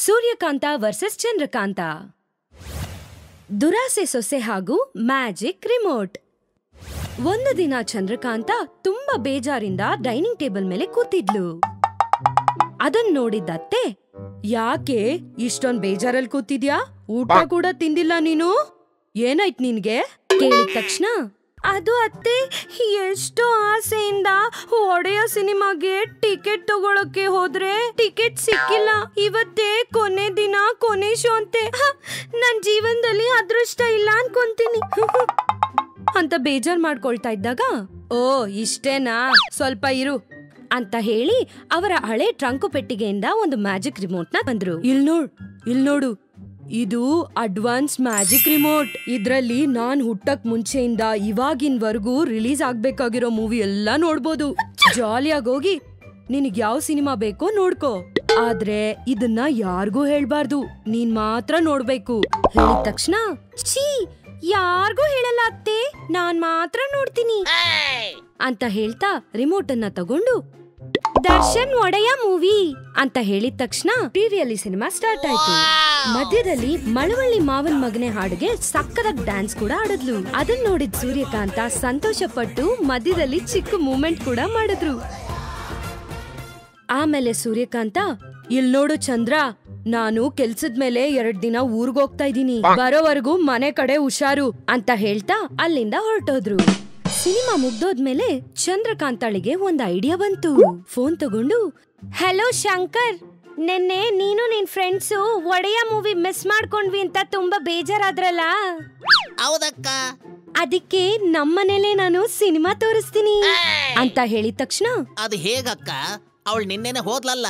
Suryakanta versus Chandrakanta. ದುರಾಸೆ ಸೊಸೆ ಹಾಗೂ ಮ್ಯಾಜಿಕ್ ರಿಮೋಟ್. ಒಂದು ದಿನ ಚಂದ್ರಕಾಂತ ತುಂಬಾ ಬೇಜಾರಿಂದ ಡೈನಿಂಗ್ ಟೇಬಲ್ ಮೇಲೆ ಕೂತಿದ್ಲು. ಅದನ್ ನೋಡಿದ್ದತ್ತೆ, ಯಾಕೆ ಇಷ್ಟೊಂದ್ ಬೇಜಾರಲ್ಲಿ ಕೂತಿದ್ಯಾ? ಊಟ ಕೂಡ ತಿಂದಿಲ್ಲ ನೀನು, ಏನಾಯ್ತು ನಿನ್ಗೆ? ಕೇಳಿದ ತಕ್ಷಣ, ಅದು ಅತ್ತೆ, ಎಷ್ಟೋ ಆಸೆಯಿಂದ ಒಡೆಯ ಸಿನಿಮಾಗೆ ಟಿಕೆಟ್ ತಗೊಳಕ್ಕೆ ಹೋದ್ರೆ ಟಿಕೆಟ್ ಸಿಕ್ಕಿಲ್ಲ. ಇವತ್ತೇ ಕೊನೆ ದಿನ, ಕೊನೆ ಶೋ ಅಂತೆ. ನನ್ ಜೀವನದಲ್ಲಿ ಅದೃಷ್ಟ ಇಲ್ಲ ಅನ್ಕೊಂತೀನಿ ಅಂತ ಬೇಜಾರ್ ಮಾಡ್ಕೊಳ್ತಾ ಇದ್ದಾಗ, ಓ ಇಷ್ಟೇನಾ, ಸ್ವಲ್ಪ ಇರು ಅಂತ ಹೇಳಿ ಅವರ ಹಳೆ ಟ್ರಂಕು ಪೆಟ್ಟಿಗೆಯಿಂದ ಒಂದು ಮ್ಯಾಜಿಕ್ ರಿಮೋಟ್ ನ ಬಂದ್ರು. ಇಲ್ ನೋಡು, ಇದು ಅಡ್ವಾನ್ಸ್ ಮ್ಯಾಜಿಕ್ ರಿಮೋಟ್. ಇದ್ರಲ್ಲಿ ನಾನ್ ಹುಟ್ಟಕ್ ಮುಂಚೆಯಿಂದ ಇವಾಗಿನವರೆಗೂ ರಿಲೀಸ್ ಆಗ್ಬೇಕಾಗಿರೋ ಮೂವಿ ಎಲ್ಲಾ ನೋಡ್ಬೋದು. ಜಾಲಿಯಾಗಿ ಹೋಗಿ ನಿನಗ್ ಯಾವ ಸಿನಿಮಾ ಬೇಕೋ ನೋಡ್ಕೋ, ಆದ್ರೆ ಇದನ್ನ ಯಾರಿಗೂ ಹೇಳ್ಬಾರ್ದು, ನೀನ್ ಮಾತ್ರ ನೋಡ್ಬೇಕು. ಹೇಳಿದ ತಕ್ಷಣ, ಛೀ, ಯಾರಿಗೂ ಹೇಳಲ್ಲ ಅತ್ತೆ, ನಾನ್ ಮಾತ್ರ ನೋಡ್ತೀನಿ ಅಂತ ಹೇಳ್ತಾ ರಿಮೋಟ್ ಅನ್ನ ತಗೊಂಡು ದರ್ಶನ್ ಒಡೆಯ ಮೂವಿ ಅಂತ ಹೇಳಿದ ತಕ್ಷಣ ಟಿವಿಯಲ್ಲಿ ಸಿನಿಮಾ ಸ್ಟಾರ್ಟ್ ಆಯ್ತು. ಮಧ್ಯದಲ್ಲಿ ಮಳವಳ್ಳಿ ಮಾವನ್ ಮಗನೆ ಹಾಡಿಗೆ ಸಕ್ಕದಾಗಿ ಡ್ಯಾನ್ಸ್ ಕೂಡ ಆಡಿದ್ಲು. ಅದನ್ನ ನೋಡಿದ ಸೂರ್ಯಕಾಂತ ಸಂತೋಷ ಪಟ್ಟು ಮಧ್ಯದಲ್ಲಿ ಚಿಕ್ಕ ಮೂಮೆಂಟ್ ಕೂಡ ಮಾಡಿದ್ರು. ಆಮೇಲೆ ಸೂರ್ಯಕಾಂತ, ಇಲ್ ನೋಡು ಚಂದ್ರ, ನಾನು ಕೆಲ್ಸದ ಮೇಲೆ 2 ದಿನ ಊರ್ಗೋಗ್ತಾ ಇದ್ದೀನಿ, ಬರೋವರೆಗೂ ಮನೆ ಕಡೆ ಹುಷಾರು ಅಂತ ಹೇಳ್ತಾ ಅಲ್ಲಿಂದ ಹೊರಟೋದ್ರು. ಸಿನಿಮಾ ಮುಗ್ದೋದ್ಮೇಲೆ ಚಂದ್ರಕಾಂತಾಳಿಗೆ ಒಂದ್ ಐಡಿಯಾ ಬಂತು. ಫೋನ್ ತಗೊಂಡು, ಹಲೋ ಶಂಕರ್, ನೆನ್ನೆ ನೀನು ನಿನ್ ಫ್ರೆಂಡ್ಸು ಒಡೆಯ ಮೂವಿ ಮಿಸ್ ಮಾಡ್ಕೊಂಡ್ವಿ ಅಂತ ತುಂಬಾ ಬೇಜಾರಾದ್ರಲ್ಲ? ಹೌದಕ್ಕ. ಅದಕ್ಕೆ ನಮ್ಮನೇಲೆ ನಾನು ಸಿನಿಮಾ ತೋರಿಸ್ತೀನಿ ಅಂತ ಹೇಳಿದ ತಕ್ಷಣ, ಅದು ಹೇಗಕ್ಕ? ಅವಳು ನಿನ್ನೆನೆ ಹೋದ್ಲಲ್ಲ.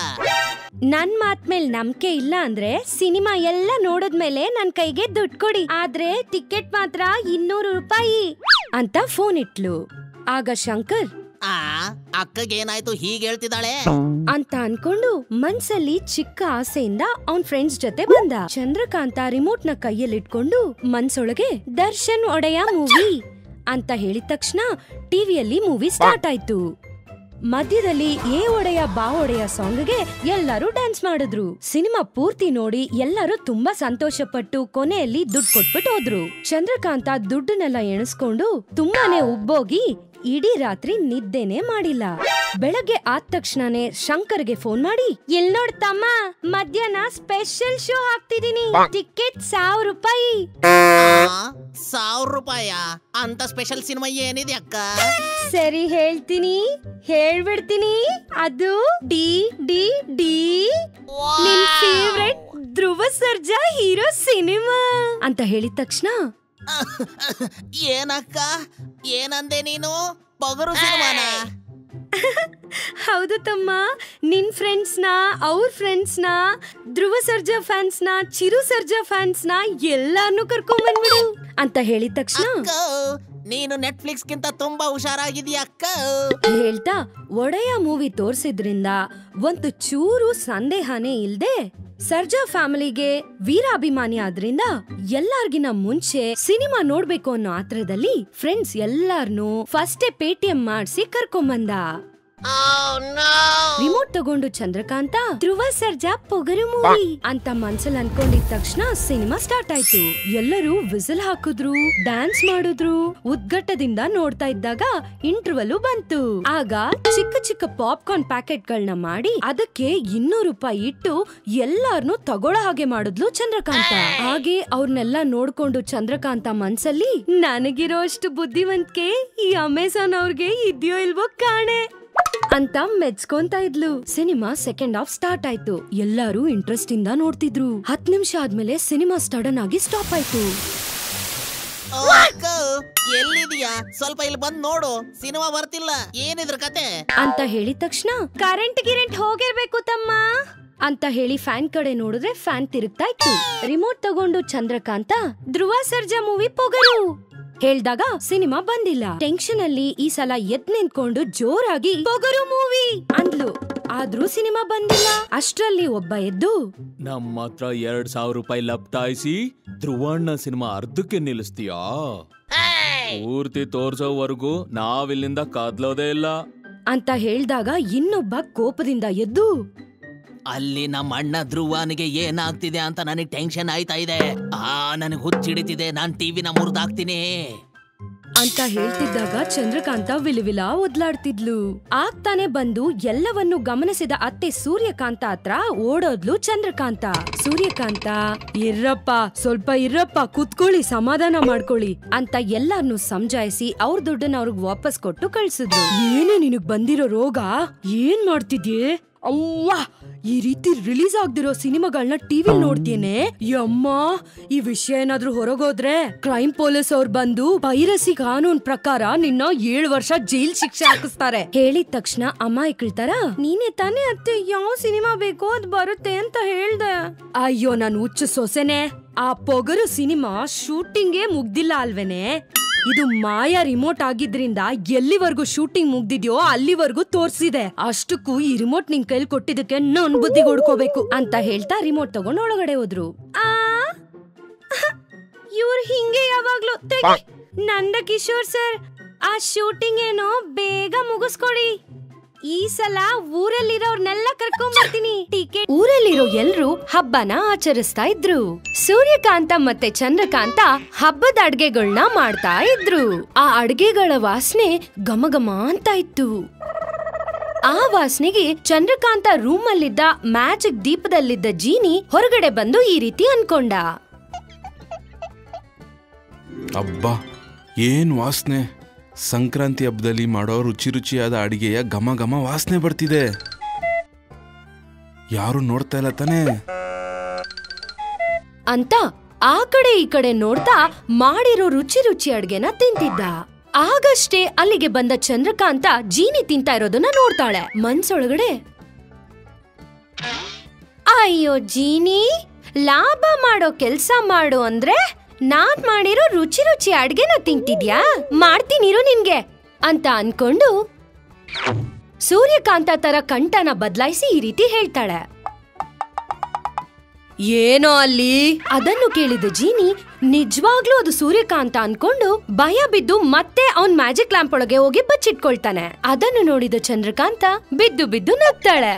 ನನ್ ಮಾತ್ ಮೇಲ್ ನಂಬಿಕೆ ಇಲ್ಲ ಅಂದ್ರೆ ಸಿನಿಮಾ ಎಲ್ಲ ನೋಡಿದ್ಮೇಲೆ ನನ್ ಕೈಗೆ ದುಡ್ಡು ಕೊಡಿ, ಆದ್ರೆ ಟಿಕೆಟ್ ಮಾತ್ರ 200 ರೂಪಾಯಿ ಅಂತ ಫೋನ್ ಇಟ್ಲು. ಆಗ ಶಂಕರ್, ಅಕ್ಕಗೇನಾಯ್ತು ಹೀಗೆ ಹೇಳ್ತಿದ್ದಾಳೆ ಅಂತ ಅನ್ಕೊಂಡು ಮನ್ಸಲ್ಲಿ ಚಿಕ್ಕ ಆಸೆಯಿಂದ ಅವನ್ ಫ್ರೆಂಡ್ಸ್ ಜೊತೆ ಬಂದ. ಚಂದ್ರಕಾಂತ ರಿಮೋಟ್ ನ ಕೈಯಲ್ಲಿಟ್ಕೊಂಡು ಮನ್ಸೊಳಗೆ ದರ್ಶನ್ ಒಡೆಯ ಮೂವಿ ಅಂತ ಹೇಳಿದ ತಕ್ಷಣ ಟಿವಿಯಲ್ಲಿ ಮೂವಿ ಸ್ಟಾರ್ಟ್ ಆಯ್ತು. ಮಧ್ಯದಲ್ಲಿ ಏ ಒಡೆಯ ಬಾ ಒಡೆಯ ಸಾಂಗ್ಗೆ ಎಲ್ಲರೂ ಡ್ಯಾನ್ಸ್ ಮಾಡಿದ್ರು. ಸಿನಿಮಾ ಪೂರ್ತಿ ನೋಡಿ ಎಲ್ಲರೂ ತುಂಬಾ ಸಂತೋಷ ಪಟ್ಟು ಕೊನೆಯಲ್ಲಿ ದುಡ್ಡು ಕೊಟ್ಬಿಟ್ಟು ಹೋದ್ರು. ಚಂದ್ರಕಾಂತ ದುಡ್ಡನ್ನೆಲ್ಲ ಎಣಿಸ್ಕೊಂಡು ತುಂಬಾನೇ ಉಬ್ಬೋಗಿ ಇಡೀ ರಾತ್ರಿ ನಿದ್ದೆನೆ ಮಾಡಿಲ್ಲ. ಬೆಳಗ್ಗೆ ಆದ ತಕ್ಷಣನೇ ಶಂಕರ್ಗೆ ಫೋನ್ ಮಾಡಿ, ಎಲ್ ನೋಡ್ ತಮ್ಮ, ಮಧ್ಯಾಹ್ನ ಸ್ಪೆಷಲ್ ಶೋ ಹಾಕ್ತಿದೀನಿ, ಟಿಕೆಟ್ 1000 ರೂಪಾಯಿ. 1000 ರೂಪಾಯ? ಅಂತ ಸ್ಪೆಷಲ್ ಸಿನಿಮಾ ಏನಿದೆ ಅಕ್ಕ? ಸರಿ ಹೇಳ್ತೀನಿ, ಹೇಳ್ಬಿಡ್ತೀನಿ. ಅದು ಡಿ ಡಿ ಡಿ ನಿನ್ favourite Dhruva Sarja hero cinema ಅಂತ ಹೇಳಿದ ತಕ್ಷಣ, ಏನಕ್ಕ, ಏನಂದೆ ನೀನು? ಪಗರು ಸಿನಿಮಾನ? ಹೌದು ತಮ್ಮ, ನಿನ್ ಫ್ರೆಂಡ್ಸ್ನ, ಅವ್ರ ಫ್ರೆಂಡ್ಸ್ನ, ಧ್ರುವ ಸರ್ಜಾ ಫ್ಯಾನ್ಸ್ನ, ಚಿರು ಸರ್ಜಾ ಫ್ಯಾನ್ಸ್ನ ಎಲ್ಲಾರ್ನು ಕರ್ಕೊಂಡ್ ಬಂದ್ಬಿಡು ಅಂತ ಹೇಳಿದ ತಕ್ಷಣ, ನೀನು ನೆಟ್ಫ್ಲಿಕ್ಸ್ ಗಿಂತ ತುಂಬಾ ಹುಷಾರಾಗಿದೀಯ ಅಕ್ಕ ಹೇಳ್ತಾ ಒಡೆಯ ಮೂವಿ ತೋರ್ಸಿದ್ರಿಂದ ಒಂದು ಚೂರು ಸಂದೇಹನೇ ಇಲ್ದೆ ಸರ್ಜಾ ಫ್ಯಾಮಿಲಿಗೆ ವೀರಾಭಿಮಾನಿ ಆದ್ರಿಂದ ಎಲ್ಲಾರ್ಗಿನ ಮುಂಚೆ ಸಿನಿಮಾ ನೋಡ್ಬೇಕು ಅನ್ನೋ ಆತ್ರದಲ್ಲಿ ಫ್ರೆಂಡ್ಸ್ ಎಲ್ಲಾರ್ನು ಫಸ್ಟೇ ಪೇಟಿಎಂ ಮಾಡ್ಸಿ ಕರ್ಕೊಂಬಂದ. ರಿಮೋಟ್ ತಗೊಂಡು ಚಂದ್ರಕಾಂತ ಧ್ರುವ ಸರ್ಜಾ ಪೊಗರು ಮೂವಿ ಅಂತ ಮನ್ಸಲ್ಲಿ ಅನ್ಕೊಂಡಿದ ತಕ್ಷಣ ಸಿನಿಮಾ ಸ್ಟಾರ್ಟ್ ಆಯ್ತು. ಎಲ್ಲರೂ ವಿಸಿಲ್ ಹಾಕಿದ್ರು, ಡ್ಯಾನ್ಸ್ ಮಾಡಿದ್ರು. ಉದ್ಘಟ್ಟದಿಂದ ನೋಡ್ತಾ ಇದ್ದಾಗ ಇಂಟರ್ವಲ್ ಬಂತು. ಆಗ ಚಿಕ್ಕ ಚಿಕ್ಕ ಪಾಪ್ಕಾರ್ನ್ ಪ್ಯಾಕೆಟ್ ಗಳನ್ನ ಮಾಡಿ ಅದಕ್ಕೆ 200 ರೂಪಾಯಿ ಇಟ್ಟು ಎಲ್ಲಾರ್ನು ತಗೊಳ್ಳೋ ಹಾಗೆ ಮಾಡಿದ್ಲು ಚಂದ್ರಕಾಂತ. ಹಾಗೆ ಅವ್ರನ್ನೆಲ್ಲ ನೋಡ್ಕೊಂಡು ಚಂದ್ರಕಾಂತ ಮನ್ಸಲ್ಲಿ, ನನಗಿರೋ ಅಷ್ಟು ಬುದ್ಧಿವಂತಿಕೆ ಈ ಅಮೆಜಾನ್ ಅವ್ರಿಗೆ ಇದ್ಯೋ ಇಲ್ವೋ ಕಾಣೆ ಅಂತ ಮೆಚ್ಕೊಂತ ಇದ್ಲು. ಸಿನಿಮಾ ಸೆಕೆಂಡ್ ಹಾಫ್ ಸ್ಟಾರ್ಟ್ ಆಯ್ತು. ಎಲ್ಲರೂ ಇಂಟ್ರೆಸ್ಟ್ ಇಂದ ನೋಡ್ತಿದ್ರು. 10 ನಿಮಿಷ ಆದ್ಮೇಲೆ ಸಿನಿಮಾ ಸಡನ್ ಆಗಿ ಸ್ಟಾಪ್ ಆಯ್ತು. ಎಲ್ಲಿದೀಯಾ? ಸ್ವಲ್ಪ ಇಲ್ಲಿ ಬಂದ್ ನೋಡು, ಸಿನಿಮಾ ಬರ್ತಿಲ್ಲ, ಏನಿದ್ರ ಕತೆ ಅಂತ ಹೇಳಿದ ತಕ್ಷಣ, ಕರೆಂಟ್ ಹೋಗಿರ್ಬೇಕು ತಮ್ಮ ಅಂತ ಹೇಳಿ ಫ್ಯಾನ್ ಕಡೆ ನೋಡಿದ್ರೆ ಫ್ಯಾನ್ ತಿರುಗ್ತಾ ಇತ್ತು. ರಿಮೋಟ್ ತಗೊಂಡು ಚಂದ್ರಕಾಂತ ಧ್ರುವ ಸರ್ಜಾ ಮೂವಿ ಪೊಗರು ಹೇಳ್ದಾಗ ಸಿನಿಮಾ ಬಂದಿಲ್ಲ. ಟೆನ್ಷನ್ ಅಲ್ಲಿ ಈ ಸಲ ಎದ್ ನಿಂತ್ಕೊಂಡು ಜೋರಾಗಿ ಪೊಗರು ಮೂವಿ ಅಂದ್ಲು. ಆದ್ರೂ ಸಿನಿಮಾ ಬಂದಿಲ್ಲ. ಅಷ್ಟ್ರಲ್ಲಿ ಒಬ್ಬ ಎದ್ದು, ನಮ್ಮ ಹತ್ರ 2000 ರೂಪಾಯಿ ಲಪ್ಟಾಯಿಸಿ ಧ್ರುವಣ್ಣ ಸಿನಿಮಾ ಅರ್ಧಕ್ಕೆ ನಿಲ್ಲಿಸ್ತೀಯಾ? ಪೂರ್ತಿ ತೋರ್ಸೋವರೆಗೂ ನಾವಿಲ್ಲಿಂದ ಕದ್ಲೋದೇ ಇಲ್ಲ ಅಂತ ಹೇಳ್ದಾಗ ಇನ್ನೊಬ್ಬ ಕೋಪದಿಂದ ಎದ್ದು, ಅಲ್ಲಿ ನಮ್ಮ ಅಣ್ಣ ಧ್ರುವನಿಗೆ ಏನಾಗ್ತಿದೆ ಅಂತ ನನಗೆ ಟೆನ್ಷನ್ ಆಯ್ತಾ ಇದೆ. ನನಗೆ ಹುಚ್ಚಿಡಿತಿದೆ, ನಾನ್ ಟಿವಿನ ಮುರಿದಾಕ್ತೀನಿ ಅಂತ ಹೇಳ್ತಿದ್ದಾಗ ಚಂದ್ರಕಾಂತ ವಿಲವಿಲ ಒದ್ಲಾಡ್ತಿದ್ಲು. ಆಗ್ತಾನೆ ಬಂದು ಎಲ್ಲವನ್ನು ಗಮನಿಸಿದ ಅತ್ತೆ ಸೂರ್ಯಕಾಂತ ಹತ್ರ ಓಡೋದ್ಲು ಚಂದ್ರಕಾಂತ. ಸೂರ್ಯಕಾಂತ, ಇರ್ರಪ್ಪ, ಸ್ವಲ್ಪ ಇರ್ರಪ್ಪ, ಕೂತ್ಕೊಳ್ಳಿ, ಸಮಾಧಾನ ಮಾಡ್ಕೊಳ್ಳಿ ಅಂತ ಎಲ್ಲಾರ್ನು ಸಮಜಾಯಿಸಿ ಅವ್ರ ದುಡ್ಡನ್ನ ಅವ್ರಿಗೆ ವಾಪಸ್ ಕೊಟ್ಟು ಕಳ್ಸಿದ್ರು. ಏನೇ ನಿನಗ್ ಬಂದಿರೋ ರೋಗ? ಏನ್ ಮಾಡ್ತಿದ್ಯೆ? ಅವ್ವಾ, ಈ ರೀತಿ ರಿಲೀಸ್ ಆಗ್ದಿರೋ ಸಿನಿಮಾಗಳನ್ನ ಟಿವಿ ನೋಡ್ತೇನೆ. ಯಮ್ಮ, ಈ ವಿಷಯ ಏನಾದ್ರೂ ಹೊರಗೋದ್ರೆ ಕ್ರೈಮ್ ಪೊಲೀಸ್ ಅವ್ರು ಬಂದು ಪೈರಸಿ ಕಾನೂನ್ ಪ್ರಕಾರ ನಿನ್ನ 7 ವರ್ಷ ಜೈಲ್ ಶಿಕ್ಷೆ ಹಾಕಿಸ್ತಾರೆ. ಹೇಳಿದ ತಕ್ಷಣ ಅಮಾಯಕಳ್ತಾರ, ನೀನೇ ತಾನೇ ಅತ್ತೆ ಯಾವ ಸಿನಿಮಾ ಬೇಕೋ ಅದ್ ಬರುತ್ತೆ ಅಂತ ಹೇಳ್ದೆ. ಅಯ್ಯೋ ನನ್ ಹುಚ್ಚು ಸೊಸೆನೆ, ಆ ಪೊಗರು ಸಿನಿಮಾ ಶೂಟಿಂಗೇ ಮುಗ್ದಿಲ್ಲ ಅಲ್ವೇನೆ? ಇದು ಮಾಯಾ ರಿಮೋಟ್ ಆಗಿದ್ರಿಂದ ಎಲ್ಲಿವರೆಗೂ ಶೂಟಿಂಗ್ ಮುಗ್ದಿದ್ಯೋ ಅಲ್ಲಿವರೆಗೂ ತೋರ್ಸಿದೆ. ಅಷ್ಟಕ್ಕೂ ಈ ರಿಮೋಟ್ ನಿನ್ ಕೈಲಿ ಕೊಟ್ಟಿದ್ದಕ್ಕೆ ನನ್ ಬುದ್ಧಿ ಹೊಡ್ಕೋಬೇಕು ಅಂತ ಹೇಳ್ತಾ ರಿಮೋಟ್ ತಗೊಂಡ್ ಒಳಗಡೆ ಹೋದ್ರು. ಇವ್ರು ಹಿಂಗೆ ಯಾವಾಗ್ಲೂ ನಂದ ಕಿಶೋರ್ ಸರ್, ಆ ಶೂಟಿಂಗ್ ಏನೋ ಬೇಗ ಮುಗಿಸ್ಕೊಡಿ. ಈ ಸಲ ಊರಲ್ಲಿರೋರ್ನೆಲ್ಲ ಕರ್ಕೊಂಡ್ ಬರ್ತೀನಿ. ಟಿಕೆಟ್. ಊರಲ್ಲಿರೋ ಎಲ್ರು ಹಬ್ಬನ ಆಚರಿಸ್ತಾ ಇದ್ರು. ಸೂರ್ಯಕಾಂತ ಮತ್ತೆ ಚಂದ್ರಕಾಂತ ಹಬ್ಬದ ಅಡ್ಗೆಗಳನ್ನ ಮಾಡ್ತಾ ಇದ್ರು. ಆ ಅಡ್ಗೆಗಳ ವಾಸನೆ ಘಮಘಮ ಅಂತ ಇತ್ತು. ಆ ವಾಸನೆಗೆ ಚಂದ್ರಕಾಂತ ರೂಮ್ ಅಲ್ಲಿದ್ದ ಮ್ಯಾಜಿಕ್ ದೀಪದಲ್ಲಿದ್ದ ಜೀನಿ ಹೊರಗಡೆ ಬಂದು ಈ ರೀತಿ ಅನ್ಕೊಂಡ. ಅಬ್ಬಾ, ಏನ್ ವಾಸನೆ! ಸಂಕ್ರಾಂತಿ ಹಬ್ಬದಲ್ಲಿ ಮಾಡೋ ರುಚಿ ರುಚಿಯಾದ ಅಡಿಗೆಯ ಘಮ ಘಮ ವಾಸನೆ ಬರ್ತಿದೆ. ಯಾರು ನೋಡ್ತಾ ಇಲ್ಲ ತಾನೇ ಅಂತ ಆ ಕಡೆ ಈ ಕಡೆ ನೋಡ್ತಾ ಮಾಡಿರೋ ರುಚಿ ರುಚಿ ಅಡ್ಗೆನ ತಿಂತಿದ್ದ. ಆಗಷ್ಟೇ ಅಲ್ಲಿಗೆ ಬಂದ ಚಂದ್ರಕಾಂತ ಜೀನಿ ತಿಂತಾ ಇರೋದನ್ನ ನೋಡ್ತಾಳೆ. ಮನ್ಸೊಳಗಡೆ, ಅಯ್ಯೋ ಜೀನಿ, ಲಾಭ ಮಾಡೋ ಕೆಲ್ಸ ಮಾಡು ಅಂದ್ರೆ ನಾನ್ ಮಾಡಿರೋ ರುಚಿ ರುಚಿ ಅಡ್ಗೆನ ತಿಂತಿದ್ಯಾ? ಮಾಡ್ತೀನಿರು ನಿನ್ಗೆ ಅಂತ ಅನ್ಕೊಂಡು ಸೂರ್ಯಕಾಂತ ತರ ಕಂಠನ ಬದಲಾಯಿಸಿ ಈ ರೀತಿ ಹೇಳ್ತಾಳೆ. ಏನೋ ಅಲ್ಲಿ? ಅದನ್ನು ಕೇಳಿದ ಜೀನಿ ನಿಜವಾಗ್ಲೂ ಅದು ಸೂರ್ಯಕಾಂತ ಅನ್ಕೊಂಡು ಭಯ ಬಿದ್ದು ಮತ್ತೆ ಅವನ್ ಮ್ಯಾಜಿಕ್ ಲ್ಯಾಂಪ್ ಒಳಗೆ ಹೋಗಿ ಬಚ್ಚಿಟ್ಕೊಳ್ತಾನೆ. ಅದನ್ನು ನೋಡಿದ ಚಂದ್ರಕಾಂತ ಬಿದ್ದು ಬಿದ್ದು ನಗ್ತಾಳೆ.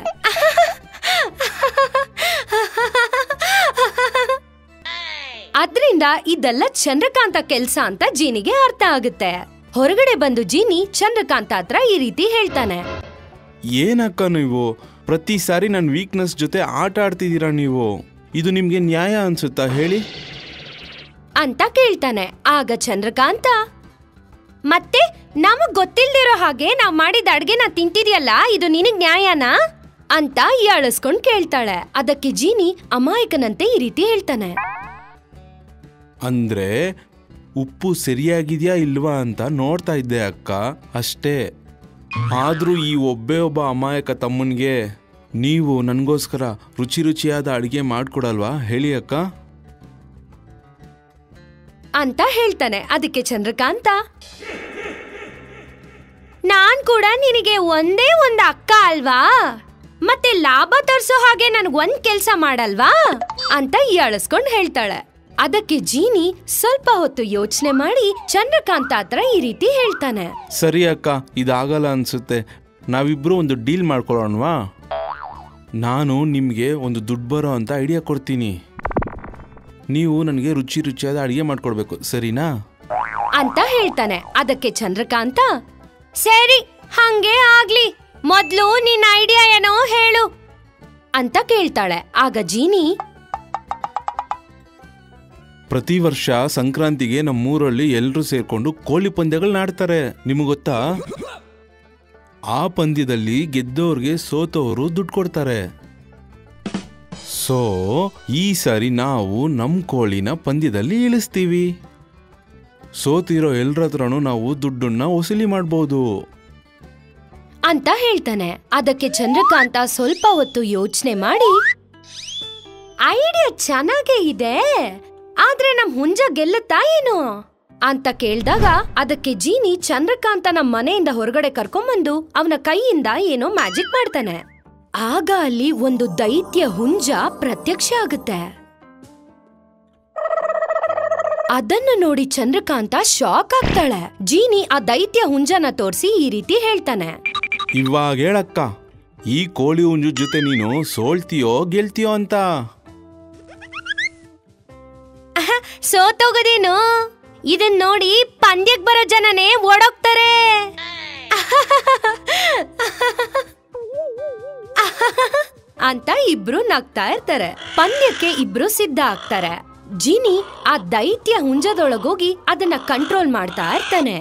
ಅದ್ರಿಂದ ಇದೆಲ್ಲ ಚಂದ್ರಕಾಂತ ಕೆಲ್ಸ ಅಂತ ಜೀನಿಗೆ ಅರ್ಥ ಆಗುತ್ತೆ. ಹೊರಗಡೆ ಬಂದು ಜೀನಿ ಚಂದ್ರಕಾಂತ ಹತ್ರ ಈ ರೀತಿ ಹೇಳ್ತಾನೆ. ಏನಕ್ಕ ನೀವು ಪ್ರತಿ ಸಾರಿ ನನ್ನ ವೀಕ್ನೆಸ್ ಜೊತೆ ಆಟ ಆಡ್ತಿದ್ದೀರಾ? ನೀವು ಇದು ನಿಮ್ಗೆ ನ್ಯಾಯ ಅನ್ಸುತ್ತಾ ಹೇಳಿ ಅಂತ ಕೇಳ್ತಾನೆ. ಆಗ ಚಂದ್ರಕಾಂತ, ಮತ್ತೆ ನಮಗ್ ಗೊತ್ತಿಲ್ದಿರೋ ಹಾಗೆ ನಾವ್ ಮಾಡಿದ ಅಡ್ಗೆನ ತಿಂತಿದ್ಯಲ್ಲ, ಇದು ನಿನಗ್ ನ್ಯಾಯನಾ ಅಂತ ಯಾಳಿಸ್ಕೊಂಡ್ ಕೇಳ್ತಾಳೆ. ಅದಕ್ಕೆ ಜೀನಿ ಅಮಾಯಕನಂತೆ ಈ ರೀತಿ ಹೇಳ್ತಾನೆ. ಅಂದ್ರೆ ಉಪ್ಪು ಸರಿಯಾಗಿದ್ಯಾ ಇಲ್ವಾ ಅಂತ ನೋಡ್ತಾ ಇದ್ದೆ ಅಕ್ಕ, ಅಷ್ಟೇ. ಆದ್ರೂ ಈ ಒಬ್ಬ ಅಮಾಯಕ ತಮ್ಮನ್ಗೆ ನೀವು ನನಗೋಸ್ಕರ ರುಚಿ ರುಚಿಯಾದ ಅಡಿಗೆ ಮಾಡ್ಕೊಡಲ್ವಾ ಹೇಳಿ ಅಕ್ಕ ಅಂತ ಹೇಳ್ತಾನೆ. ಅದಕ್ಕೆ ಚಂದ್ರಕಾಂತ, ನಾನ್ ಕೂಡ ನಿನಗೆ ಒಂದೇ ಒಂದು ಅಕ್ಕ ಅಲ್ವಾ, ಮತ್ತೆ ಲಾಭ ತರ್ಸೋ ಹಾಗೆ ನನ್ಗೊಂದ್ ಕೆಲ್ಸ ಮಾಡಲ್ವಾ ಅಂತ ಯಾಳಿಸ್ಕೊಂಡ್ ಹೇಳ್ತಾಳೆ. ಅದಕ್ಕೆ ಜೀನಿ ಸ್ವಲ್ಪ ಹೊತ್ತು ಯೋಚನೆ ಮಾಡಿ ಚಂದ್ರಕಾಂತ ಹತ್ರ ಈ ರೀತಿ ಹೇಳ್ತಾನೆ. ಸರಿ ಅಕ್ಕ, ಇದಾಗಲ್ಲ ಅನ್ಸುತ್ತೆ. ನಾವಿಬ್ರು ಒಂದು ಡೀಲ್ ಮಾಡ್ಕೊಳ್ಳೋಣವಾ? ನಾನು ನಿಮ್ಗೆ ಒಂದು ದುಡ್ಡು ಬರೋ ಅಂತ ಐಡಿಯಾ ಕೊಡ್ತೀನಿ. ನೀವು ನನಗೆ ರುಚಿ ರುಚಿಯಾದ ಅಡಿಗೆ ಮಾಡ್ಕೊಡ್ಬೇಕು, ಸರಿನಾ ಅಂತ ಹೇಳ್ತಾನೆ. ಅದಕ್ಕೆ ಚಂದ್ರಕಾಂತ, ಸರಿ ಹಂಗೆ ಆಗ್ಲಿ, ಮೊದ್ಲು ನಿನ್ನ ಐಡಿಯಾ ಏನೋ ಹೇಳು ಅಂತ ಕೇಳ್ತಾಳೆ. ಆಗ ಜೀನಿ, ಪ್ರತಿ ವರ್ಷ ಸಂಕ್ರಾಂತಿಗೆ ನಮ್ಮೂರಲ್ಲಿ ಎಲ್ಲರೂ ಸೇರ್ಕೊಂಡು ಕೋಳಿ ಪಂದ್ಯಗಳನ್ನ ಆಡ್ತಾರೆ. ನಿಮಗೆ ಗೊತ್ತಾ? ಆ ಪಂದ್ಯದಲ್ಲಿ ಗೆದ್ದೋರ್ಗೆ ಸೋತವರು ದುಡ್ಡು ಕೊಡ್ತಾರೆ. ಸೊ ಈ ಸಾರಿ ನಾವು ನಮ್ ಕೋಳಿನ ಪಂದ್ಯದಲ್ಲಿ ಇಳಿಸ್ತೀವಿ. ಸೋತಿರೋ ಎಲ್ಲರ ಹತ್ರನೂ ನಾವು ದುಡ್ಡನ್ನ ವಸೂಲಿ ಮಾಡಬಹುದು ಅಂತ ಹೇಳ್ತಾನೆ. ಅದಕ್ಕೆ ಚಂದ್ರಕಾಂತ ಸ್ವಲ್ಪ ಹೊತ್ತು ಯೋಚನೆ ಮಾಡಿ, ಐಡಿಯಾ ಚೆನ್ನಾಗೇ ಇದೆ, ಆದ್ರೆ ನಮ್ ಹುಂಜ ಗೆಲ್ಲುತ್ತಾ ಏನು ಅಂತ ಕೇಳ್ದಾಗ ಅದಕ್ಕೆ ಜೀನಿ ಚಂದ್ರಕಾಂತನ ಮನೆಯಿಂದ ಹೊರಗಡೆ ಕರ್ಕೊಂಬಂದು ಅವನ ಕೈಯಿಂದ ಏನೋ ಮ್ಯಾಜಿಕ್ ಮಾಡ್ತಾನೆ. ಆಗ ಅಲ್ಲಿ ಒಂದು ದೈತ್ಯ ಹುಂಜ ಪ್ರತ್ಯಕ್ಷ ಆಗುತ್ತೆ. ಅದನ್ನು ನೋಡಿ ಚಂದ್ರಕಾಂತ ಶಾಕ್ ಆಗ್ತಾಳೆ. ಜೀನಿ ಆ ದೈತ್ಯ ಹುಂಜನ ತೋರಿಸಿ ಈ ರೀತಿ ಹೇಳ್ತಾನೆ. ಇವಾಗ ಹೇಳಕ್ಕ, ಈ ಕೋಳಿ ಹುಂಜು ಜೊತೆ ನೀನು ಸೋಲ್ತೀಯೋ ಗೆಲ್ತೀಯೋ ಅಂತ. ಸೋತೋಗದೇನು? ಇದನ್ ನೋಡಿ ಪಂದ್ಯಕ್ ಬರೋ ಜನನೇ ಓಡೋಗ್ತಾರೆ. ಅಂತ ಇಬ್ರು ನಗ್ತಾ ಇರ್ತಾರೆ. ಪಂದ್ಯಕ್ಕೆ ಇಬ್ರು ಸಿದ್ಧ ಆಗ್ತಾರೆ. ಜಿನಿ ಆ ದೈತ್ಯ ಹುಂಜದೊಳಗೋಗಿ ಅದನ್ನ ಕಂಟ್ರೋಲ್ ಮಾಡ್ತಾ ಇರ್ತಾನೆ.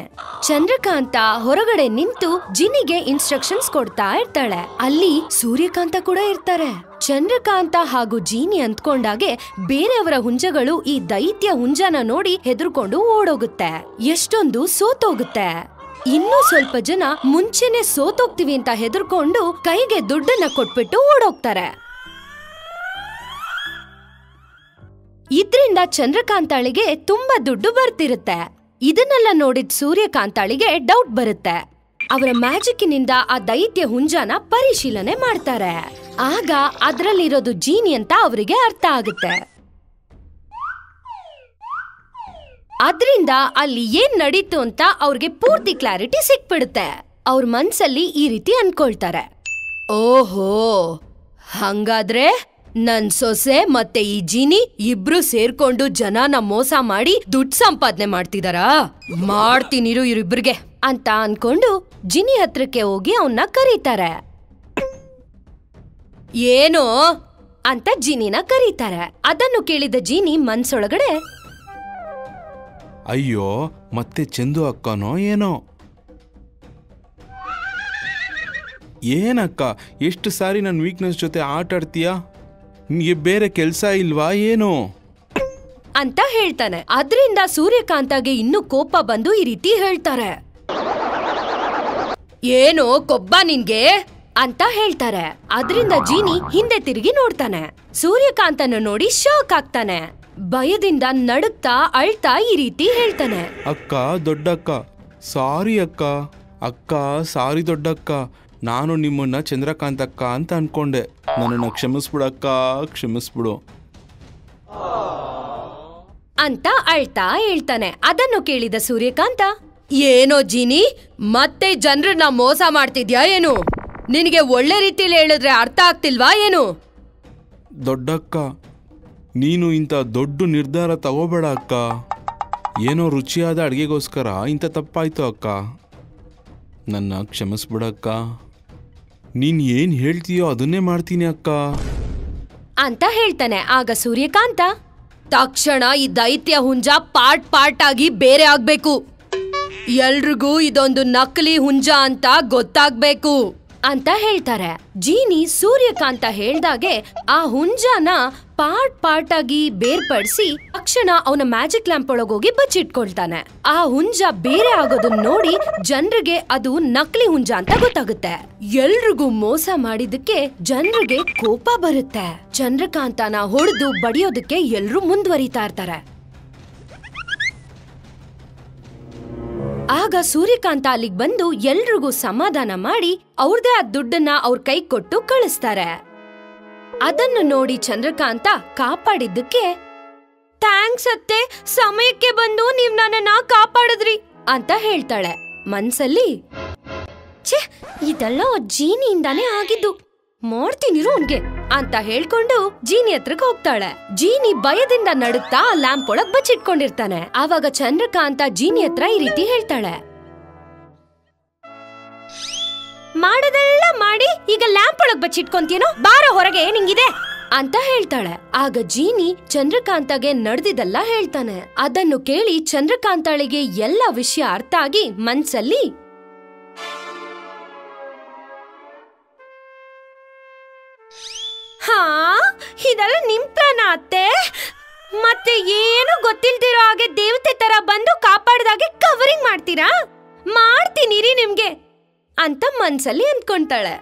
ಚಂದ್ರಕಾಂತ ಹೊರಗಡೆ ನಿಂತು ಜಿನಿಗೆ ಇನ್ಸ್ಟ್ರಕ್ಷನ್ಸ್ ಕೊಡ್ತಾ ಇರ್ತಾಳೆ. ಅಲ್ಲಿ ಸೂರ್ಯಕಾಂತ ಕೂಡ ಇರ್ತಾರೆ. ಚಂದ್ರಕಾಂತ ಹಾಗೂ ಜೀನಿ ಅಂದ್ಕೊಂಡಾಗೆ ಬೇರೆಯವರ ಹುಂಜಗಳು ಈ ದೈತ್ಯ ಹುಂಜನ ನೋಡಿ ಹೆದರ್ಕೊಂಡು ಓಡೋಗುತ್ತೆ. ಎಷ್ಟೊಂದು ಸೋತೋಗುತ್ತೆ. ಇನ್ನೂ ಸ್ವಲ್ಪ ಜನ ಮುಂಚೆನೆ ಸೋತೋಗ್ತೀವಿ ಅಂತ ಹೆದರ್ಕೊಂಡು ಕೈಗೆ ದುಡ್ಡನ್ನ ಕೊಟ್ಬಿಟ್ಟು ಓಡೋಗ್ತಾರೆ. ಇದ್ರಿಂದ ಚಂದ್ರಕಾಂತಾಳಿಗೆ ತುಂಬಾ ದುಡ್ಡು ಬರ್ತಿರುತ್ತೆ. ಇದನ್ನೆಲ್ಲ ನೋಡಿದ ಸೂರ್ಯಕಾಂತಾಳಿಗೆ ಡೌಟ್ ಬರುತ್ತೆ. ಅವರ ಮ್ಯಾಜಿಕ್ನಿಂದ ಆ ದೈತ್ಯ ಹುಂಜನ ಪರಿಶೀಲನೆ ಮಾಡ್ತಾರೆ. ಆಗ ಅದ್ರಲ್ಲಿರೋದು ಜೀನಿ ಅಂತ ಅವರಿಗೆ ಅರ್ಥ ಆಗುತ್ತೆ. ಅದ್ರಿಂದ ಅಲ್ಲಿ ಏನ್ ನಡೀತು ಅಂತ ಅವ್ರಿಗೆ ಪೂರ್ತಿ ಕ್ಲಾರಿಟಿ ಸಿಕ್ಬಿಡುತ್ತೆ. ಅವ್ರ ಮನ್ಸಲ್ಲಿ ಈ ರೀತಿ ಅನ್ಕೊಳ್ತಾರೆ, ಓಹೋ, ಹಂಗಾದ್ರೆ ನನ್ ಸೊಸೆ ಮತ್ತೆ ಈ ಜಿನಿ ಇಬ್ರು ಸೇರ್ಕೊಂಡು ಜನನ ಮೋಸ ಮಾಡಿ ದುಡ್ಡು ಸಂಪಾದನೆ ಮಾಡ್ತಿದಾರಾ? ಮಾಡ್ತೀನಿರು ಇವ್ರಿಬ್ರಿಗೆ ಅಂತ ಅನ್ಕೊಂಡು ಜಿನಿ ಹತ್ರಕ್ಕೆ ಹೋಗಿ ಅವನ್ನ ಕರೀತಾರೆ. ಏನೋ ಅಂತ ಜಿನಿನ ಕರೀತಾರೆ. ಅದನ್ನು ಕೇಳಿದ ಜಿನಿ ಮನ್ಸೊಳಗಡೆ, ಅಯ್ಯೋ, ಮತ್ತೆ ಚಂದು ಅಕ್ಕನೋ ಏನೋ. ಏನಕ್ಕ, ಎಷ್ಟು ಸಾರಿ ನನ್ನ ವೀಕ್ನೆಸ್ ಜೊತೆ ಆಟ ಆಡ್ತೀಯಾ? ನಿಮಗೆ ಬೇರೆ ಕೆಲಸ ಇಲ್ವಾ ಏನು ಅಂತ ಹೇಳ್ತಾನೆ. ಅದ್ರಿಂದ ಸೂರ್ಯಕಾಂತಗೆ ಇನ್ನೂ ಕೋಪ ಬಂದು ಈ ರೀತಿ ಹೇಳ್ತಾರೆ, ಏನೋ ಕೊಬ್ಬ ನಿನ್ಗೆ ಅಂತ ಹೇಳ್ತಾರೆ. ಅದ್ರಿಂದ ಜೀನಿ ಹಿಂದೆ ತಿರುಗಿ ನೋಡ್ತಾನೆ. ಸೂರ್ಯಕಾಂತನ ನೋಡಿ ಶಾಕ್ ಆಗ್ತಾನೆ. ಭಯದಿಂದ ನಡುಕ್ತಾ ಅಳ್ತಾ ಈ ರೀತಿ ಹೇಳ್ತಾನೆ, ಅಕ್ಕ, ದೊಡ್ಡಕ್ಕ, ಸಾರಿ ಅಕ್ಕ. ಅಕ್ಕ, ಸಾರಿ ದೊಡ್ಡಕ್ಕ. ನಾನು ನಿಮ್ಮನ್ನ ಚಂದ್ರಕಾಂತಕ್ಕ ಅಂತ ಅನ್ಕೊಂಡೆ. ನನ್ನನ್ನು ಕ್ಷಮಿಸ್ಬಿಡಕ್ಕ, ಕ್ಷಮಿಸ್ಬಿಡು ಅಂತ ಅಳ್ತಾ ಹೇಳ್ತಾನೆ. ಅದನ್ನು ಕೇಳಿದ ಸೂರ್ಯಕಾಂತ, ಏನೋ ಜೀನಿ, ಮತ್ತೆ ಜನರನ್ನ ಮೋಸ ಮಾಡ್ತಿದ್ಯಾ ಏನು? ನಿನಗೆ ಒಳ್ಳೆ ರೀತಿಲಿ ಹೇಳಿದ್ರೆ ಅರ್ಥ ಆಗ್ತಿಲ್ವಾ ಏನು? ದೊಡ್ಡಕ್ಕ, ನೀನು ಇಂಥ ದೊಡ್ಡ ನಿರ್ಧಾರ ತಗೋಬೇಡ ಅಕ್ಕ. ಏನೋ ರುಚಿಯಾದ ಅಡುಗೆಗೋಸ್ಕರ ಇಂಥ ತಪ್ಪಾಯ್ತು ಅಕ್ಕ. ನನ್ನ ಕ್ಷಮಿಸ್ಬಿಡಕ್ಕ. ನೀನು ಏನು ಹೇಳ್ತೀಯೋ ಅದನ್ನೇ ಮಾಡ್ತೀನಿ ಅಕ್ಕ ಅಂತ ಹೇಳ್ತಾನೆ. ಆಗ ಸೂರ್ಯಕಾಂತ, ತಕ್ಷಣ ಈ ದೈತ್ಯ ಹುಂಜ ಪಾರ್ಟ್ ಆಗಿ ಬೇರೆ ಆಗ್ಬೇಕು. ಎಲ್ರಿಗೂ ಇದೊಂದು ನಕಲಿ ಹುಂಜ ಅಂತ ಗೊತ್ತಾಗ್ಬೇಕು ಅಂತ ಹೇಳ್ತಾರೆ. ಜೀನಿ ಸೂರ್ಯಕಾಂತ ಹೇಳ್ದಾಗೆ ಆ ಹುಂಜನ ಪಾರ್ಟ್ ಆಗಿ ಬೇರ್ಪಡಿಸಿ ತಕ್ಷಣ ಅವನ ಮ್ಯಾಜಿಕ್ ಲ್ಯಾಂಪ್ ಒಳಗೋಗಿ ಬಚ್ಚಿಟ್ಕೊಳ್ತಾನೆ. ಆ ಹುಂಜ ಬೇರೆ ಆಗೋದನ್ನ ನೋಡಿ ಜನರಿಗೆ ಅದು ನಕಲಿ ಹುಂಜ ಅಂತ ಗೊತ್ತಾಗುತ್ತೆ. ಎಲ್ರಿಗೂ ಮೋಸ ಮಾಡಿದಕ್ಕೆ ಜನರಿಗೆ ಕೋಪ ಬರುತ್ತೆ. ಚಂದ್ರಕಾಂತನ ಹೊಡೆದು ಬಡಿಯೋದಕ್ಕೆ ಎಲ್ರೂ ಮುಂದುವರಿತಾ ಇರ್ತಾರೆ. ಆಗ ಸೂರ್ಯಕಾಂತ ಅಲ್ಲಿಗೆ ಬಂದು ಎಲ್ರಿಗೂ ಸಮಾಧಾನ ಮಾಡಿ ಅವ್ರದೇ ಆ ದುಡ್ಡನ್ನ ಅವ್ರ ಕೈ ಕೊಟ್ಟು ಕಳಿಸ್ತಾರೆ. ಅದನ್ನು ನೋಡಿ ಚಂದ್ರಕಾಂತ ಕಾಪಾಡಿದ್ದಕ್ಕೆ ಥ್ಯಾಂಕ್ಸ್ ಅತ್ತೆ, ಸಮಯಕ್ಕೆ ಬಂದು ನೀವ್ ನನ್ನನ್ನ ಕಾಪಾಡಿದ್ರಿ ಅಂತ ಹೇಳ್ತಾಳೆ. ಮನ್ಸಲ್ಲಿ, ಛೇ, ಇದೆಲ್ಲ ಜೀನಿಯಿಂದಾನೇ ಆಗಿದ್ದು, ಮಾಡ್ತೀನಿರು ಅವ್ನ್ಗೆ ಅಂತ ಹೇಳ್ಕೊಂಡು ಜೀನಿ ಹತ್ರಕ್ಕೆ ಹೋಗ್ತಾಳೆ. ಜೀನಿ ಭಯದಿಂದ ನಡುತ್ತಾ ಲ್ಯಾಂಪ್ ಒಳಗ್ ಬಚ್ಚಿಟ್ಕೊಂಡಿರ್ತಾನೆ. ಆವಾಗ ಚಂದ್ರಕಾಂತ ಜೀನಿ ಹತ್ರ ಈ ರೀತಿ ಹೇಳ್ತಾಳೆ, ಮಾಡೋದೆಲ್ಲ ಮಾಡಿ ಈಗ ಲ್ಯಾಂಪ್ ಒಳಗ್ ಬಚ್ಚಿಟ್ಕೊಂತೀನೋ, ಬಾರೋ ಹೊರಗೆ ನಿಂಗಿದೆ ಅಂತ ಹೇಳ್ತಾಳೆ. ಆಗ ಜೀನಿ ಚಂದ್ರಕಾಂತಗೆ ನಡೆದಿದ್ದೆಲ್ಲ ಹೇಳ್ತಾನೆ. ಅದನ್ನು ಕೇಳಿ ಚಂದ್ರಕಾಂತಾಳಿಗೆ ಎಲ್ಲ ವಿಷಯ ಅರ್ಥ ಆಗಿ ಮನ್ಸಲ್ಲಿ, ಹಾ, ಇದೆಲ್ಲ ನಿಮ್ ಪ್ಲಾನ್ ಅತ್ತೆ? ಮತ್ತೆ ಏನು ಗೊತ್ತಿಲ್ದಿರೋ ಹಾಗೆ ದೇವತೆ ತರ ಬಂದು ಕಾಪಾಡ್ದಾಗೆ ಕವರಿಂಗ್ ಮಾಡ್ತೀರಾ? ಮಾಡ್ತೀನಿರಿ ನಿಮ್ಗೆ ಅಂತ ಮನ್ಸಲ್ಲಿ ಅಂದ್ಕೊಂತಾಳೆ.